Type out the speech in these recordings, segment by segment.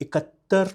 71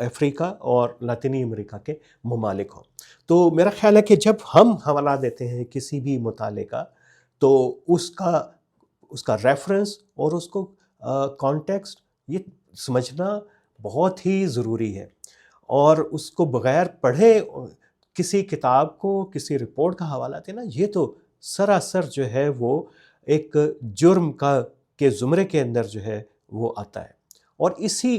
افریقہ اور لاطینی امریکہ کے ممالک ہوں۔ تو میرا خیال ہے کہ جب ہم حوالہ دیتے ہیں کسی بھی مطالعے کا تو اس کا ریفرنس اور اس کو کانٹیکسٹ یہ سمجھنا بہت ہی ضروری ہے، اور اس کو بغیر پڑھے کسی کتاب کو کسی رپورٹ کا حوالہ دینا یہ تو سراسر جو ہے وہ ایک جرم کے زمرے کے اندر جو ہے وہ آتا ہے۔ اور اسی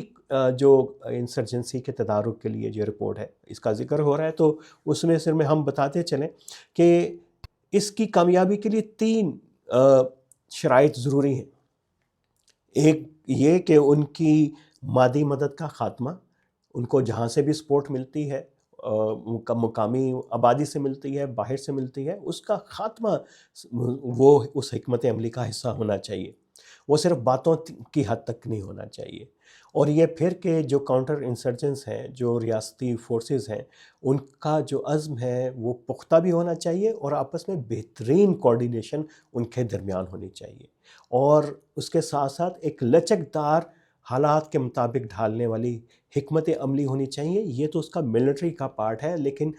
جو انسرجنسی کے تدارک کے لیے جو رپورٹ ہے اس کا ذکر ہو رہا ہے، تو اس میں صرف ہم بتاتے چلیں کہ اس کی کامیابی کے لیے 3 شرائط ضروری ہیں۔ ایک یہ کہ ان کی مادی مدد کا خاتمہ، ان کو جہاں سے بھی سپورٹ ملتی ہے، مقامی آبادی سے ملتی ہے، باہر سے ملتی ہے، اس کا خاتمہ وہ اس حکمت عملی کا حصہ ہونا چاہیے، وہ صرف باتوں کی حد تک نہیں ہونا چاہیے۔ اور یہ پھر کہ جو کاؤنٹر انسرجنس ہیں، جو ریاستی فورسز ہیں، ان کا جو عزم ہے وہ پختہ بھی ہونا چاہیے، اور آپس میں بہترین کوارڈینیشن ان کے درمیان ہونی چاہیے، اور اس کے ساتھ ساتھ ایک لچکدار حالات کے مطابق ڈھالنے والی حکمت عملی ہونی چاہیے۔ یہ تو اس کا ملٹری کا پارٹ ہے، لیکن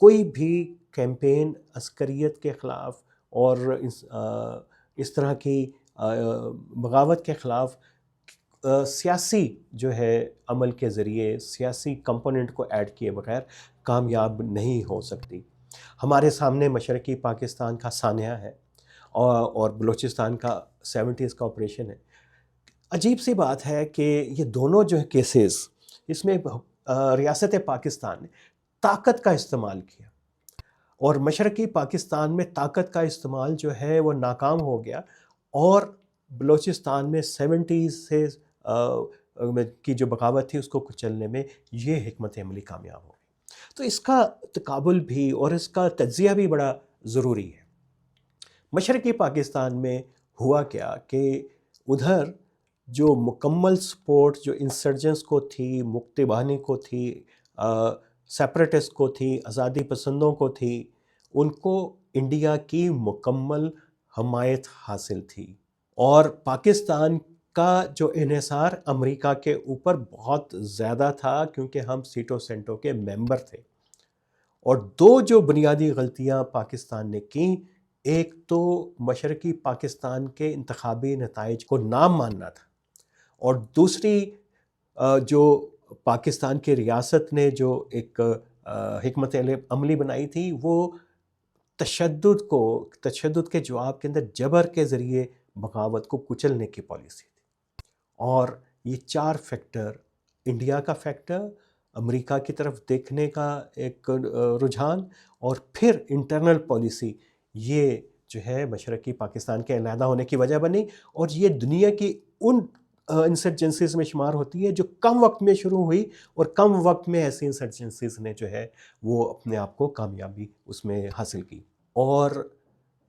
کوئی بھی کیمپین عسکریت کے خلاف اور اس طرح کی بغاوت کے خلاف سیاسی جو ہے عمل کے ذریعے سیاسی کمپوننٹ کو ایڈ کیے بغیر کامیاب نہیں ہو سکتی۔ ہمارے سامنے مشرقی پاکستان کا سانحہ ہے اور بلوچستان کا 70s کا آپریشن ہے۔ عجیب سی بات ہے کہ یہ دونوں جو کیسز، اس میں ریاست پاکستان نے طاقت کا استعمال کیا، اور مشرقی پاکستان میں طاقت کا استعمال جو ہے وہ ناکام ہو گیا، اور بلوچستان میں 70s سے کی جو بغاوت تھی اس کو کچلنے میں یہ حکمت عملی کامیاب ہو گئی۔ تو اس کا تقابل بھی اور اس کا تجزیہ بھی بڑا ضروری ہے۔ مشرقی پاکستان میں ہوا کیا کہ ادھر جو مکمل سپورٹ جو انسرجنس کو تھی، مکتی باہنی کو تھی، سیپریٹسٹ کو تھی، آزادی پسندوں کو تھی، ان کو انڈیا کی مکمل حمایت حاصل تھی، اور پاکستان کا جو انحصار امریکہ کے اوپر بہت زیادہ تھا، کیونکہ ہم سیٹو سینٹو کے ممبر تھے۔ اور 2 جو بنیادی غلطیاں پاکستان نے کیں، ایک تو مشرقی پاکستان کے انتخابی نتائج کو نہ ماننا تھا، اور دوسری جو پاکستان کی ریاست نے جو ایک حکمت عملی بنائی تھی وہ تشدد کے جواب کے اندر جبر کے ذریعے بغاوت کو کچلنے کی پالیسی تھی۔ اور یہ 4 فیکٹر، انڈیا کا فیکٹر، امریکہ کی طرف دیکھنے کا ایک رجحان، اور پھر انٹرنل پالیسی، یہ جو ہے مشرقی پاکستان کے علیحدہ ہونے کی وجہ بنی، اور یہ دنیا کی ان انسرجنسیز میں شمار ہوتی ہے جو کم وقت میں شروع ہوئی، اور کم وقت میں ایسی انسرجنسیز نے جو ہے وہ اپنے آپ کو کامیابی اس میں حاصل کی۔ اور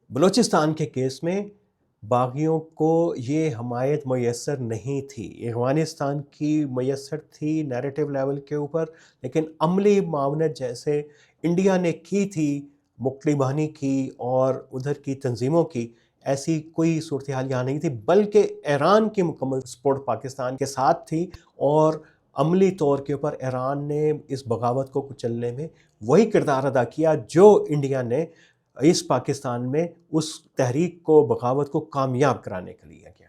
بلوچستان کے کیس میں باغیوں کو یہ حمایت میسر نہیں تھی، افغانستان کی میسر تھی نیریٹو لیول کے اوپر، لیکن عملی معاونت جیسے انڈیا نے کی تھی مکتی باہنی کی اور ادھر کی تنظیموں کی، ایسی کوئی صورتحال یہاں نہیں تھی، بلکہ ایران کی مکمل سپورٹ پاکستان کے ساتھ تھی، اور عملی طور کے اوپر ایران نے اس بغاوت کو کچلنے میں وہی کردار ادا کیا جو انڈیا نے اس پاکستان میں اس تحریک کو، بغاوت کو کامیاب کرانے کے لیے کیا۔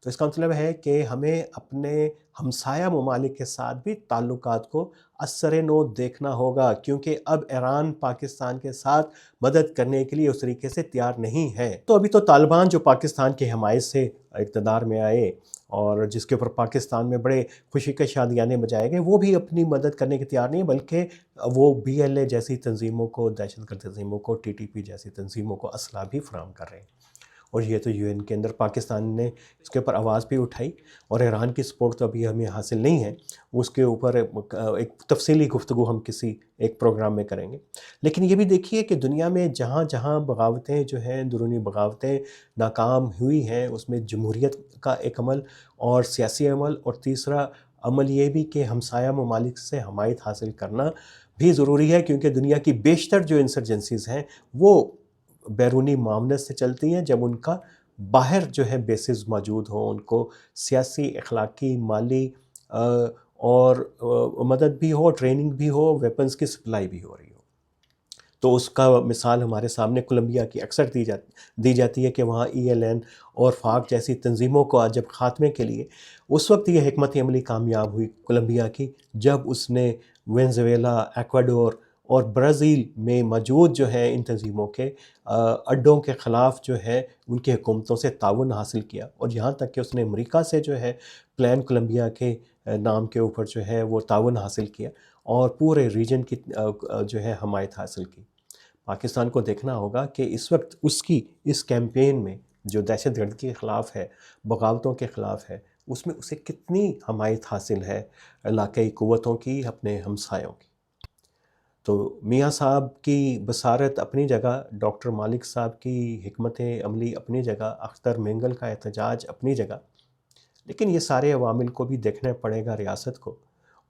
تو اس کا مطلب ہے کہ ہمیں اپنے ہمسایہ ممالک کے ساتھ بھی تعلقات کو اثر نو دیکھنا ہوگا، کیونکہ اب ایران پاکستان کے ساتھ مدد کرنے کے لیے اس طریقے سے تیار نہیں ہے۔ تو ابھی تو طالبان جو پاکستان کی حمایت سے اقتدار میں آئے اور جس کے اوپر پاکستان میں بڑے خوشی کے شادیانے بجائے گئے، وہ بھی اپنی مدد کرنے کے تیار نہیں، بلکہ وہ BLA جیسی تنظیموں کو، دہشت گرد تنظیموں کو، TTP جیسی تنظیموں کو اسلحہ بھی فراہم کر رہے ہیں۔ اور یہ تو UN کے اندر پاکستان نے اس کے اوپر آواز بھی اٹھائی، اور ایران کی سپورٹ تو ابھی ہمیں حاصل نہیں ہے، اس کے اوپر ایک تفصیلی گفتگو ہم کسی ایک پروگرام میں کریں گے۔ لیکن یہ بھی دیکھیے کہ دنیا میں جہاں جہاں بغاوتیں جو ہیں، اندرونی بغاوتیں ناکام ہوئی ہیں، اس میں جمہوریت کا ایک عمل اور سیاسی عمل، اور تیسرا عمل یہ بھی کہ ہمسایہ ممالک سے حمایت حاصل کرنا بھی ضروری ہے، کیونکہ دنیا کی بیشتر جو انسرجنسیز ہیں وہ بیرونی معاونت سے چلتی ہیں۔ جب ان کا باہر جو ہے بیسز موجود ہوں، ان کو سیاسی، اخلاقی، مالی اور مدد بھی ہو، ٹریننگ بھی ہو، ویپنز کی سپلائی بھی ہو رہی ہو۔ تو اس کا مثال ہمارے سامنے کولمبیا کی اکثر دی جاتی ہے کہ وہاں ELN اور FARC جیسی تنظیموں کو جب خاتمے کے لیے اس وقت یہ حکمت عملی کامیاب ہوئی کولمبیا کی، جب اس نے وینزویلا، ایکواڈور اور برازیل میں موجود جو ہے ان تنظیموں کے اڈوں کے خلاف جو ہے ان کی حکومتوں سے تعاون حاصل کیا، اور یہاں تک کہ اس نے امریکہ سے جو ہے پلان کولمبیا کے نام کے اوپر جو ہے وہ تعاون حاصل کیا اور پورے ریجن کی جو ہے حمایت حاصل کی۔ پاکستان کو دیکھنا ہوگا کہ اس وقت اس کی اس کیمپین میں جو دہشت گردی کے خلاف ہے، بغاوتوں کے خلاف ہے، اس میں اسے کتنی حمایت حاصل ہے علاقائی قوتوں کی، اپنے ہمسایوں کی۔ تو میاں صاحب کی بصارت اپنی جگہ، ڈاکٹر مالک صاحب کی حکمت عملی اپنی جگہ، اختر مینگل کا احتجاج اپنی جگہ، لیکن یہ سارے عوامل کو بھی دیکھنا پڑے گا ریاست کو،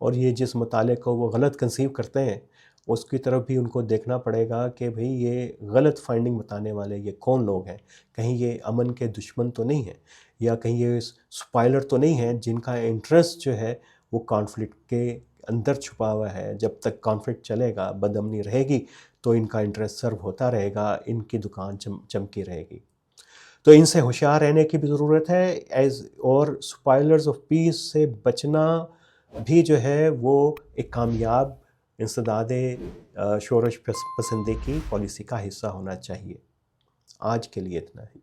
اور یہ جس مطالعے کو وہ غلط کنسیو کرتے ہیں اس کی طرف بھی ان کو دیکھنا پڑے گا کہ بھئی یہ غلط فائنڈنگ بتانے والے یہ کون لوگ ہیں، کہیں یہ امن کے دشمن تو نہیں ہیں، یا کہیں یہ سپائلر تو نہیں ہیں جن کا انٹرسٹ جو ہے وہ کانفلکٹ کے اندر چھپا ہوا ہے۔ جب تک کانفلکٹ چلے گا، بدامنی رہے گی، تو ان کا انٹرسٹ سرو ہوتا رہے گا، ان کی دکان چمکی رہے گی۔ تو ان سے ہوشیار رہنے کی بھی ضرورت ہے، اور سپائلرز آف پیس سے بچنا بھی جو ہے وہ ایک کامیاب انسداد شورش پسندی کی پالیسی کا حصہ ہونا چاہیے۔ آج کے لیے اتنا ہی۔